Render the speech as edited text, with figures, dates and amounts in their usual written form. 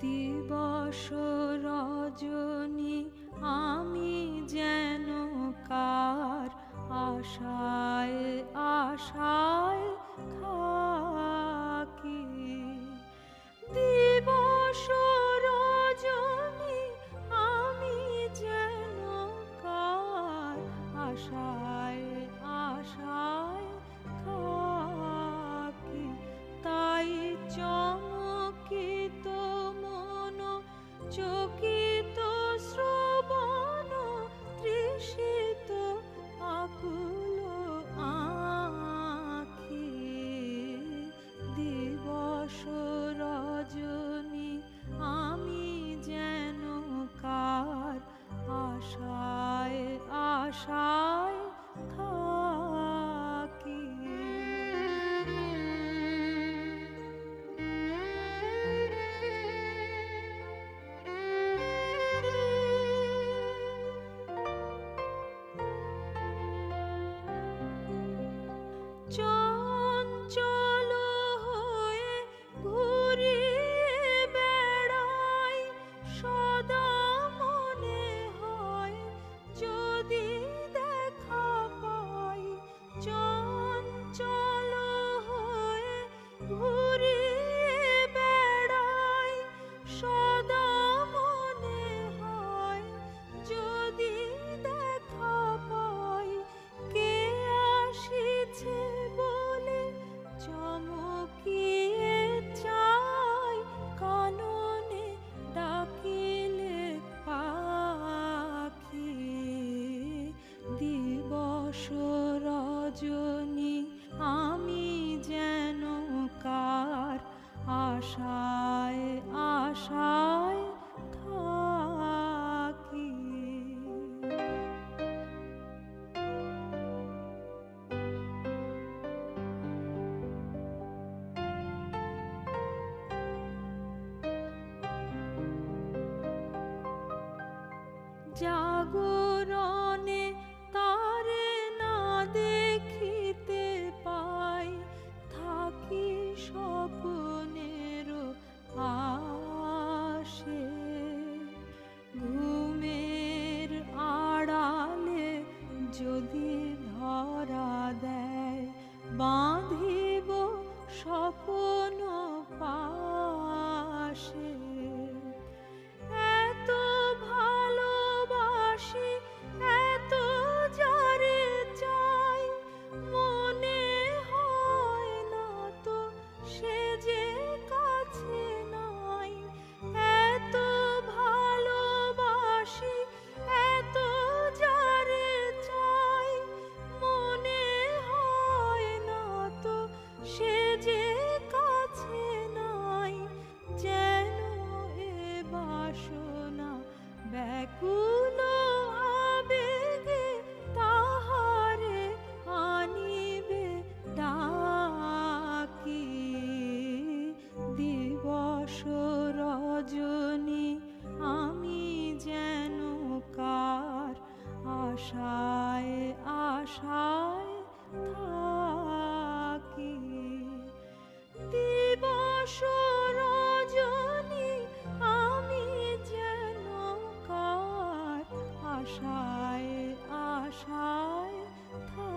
দিবস রজনী আমি যেন কার আশায় আশায় থাকি। দিবস রজনী আমি যেন কার আশায় আশায় থাকি। তাই চমকিত মন চকিত শ্রবণ তৃষিত আকুল আঁখি। দিবস রজনী আমি যেন কার আশায় আশায় থাকি। চঞ্চল হয়ে ঘুরিয়ে বেড়াই, সদা মনে হয় যদি দেখা পাই। চঞ্চল হয়ে ঘুরিয়ে বেড়াই, সদা মনে হয় যদি দেখা পাই। কে আসিছে বলে চমকিয়ে চাই, কাননে ডাকিলে পাখি। দিবস রজনী আমি যেন কার আশায় আশায় থাকি। জাগরণে তারে না দেখিতে পাই, থাকি স্বপ্নের আশে। ঘুমের আড়ালে যদি ধরা দেয়, বাঁধিব স্বপ্ন পাশে। এত ভালোবাসি এত যারে চাই, মনে হয় না তো সে যে কাছে নাই। এত ভালোবাসি এত যারে চাই, মনে হয় না তো সে যে কাছে নাই। যেন এ বাসনা ব্যাকুল আবেগে তাহারে আনিবে ডাকি। দিবস রজনী আমি যেন কার আশায় আশায় থাকি। দিবস রজনী আমি যেন কার আশায় আশায় থাকি।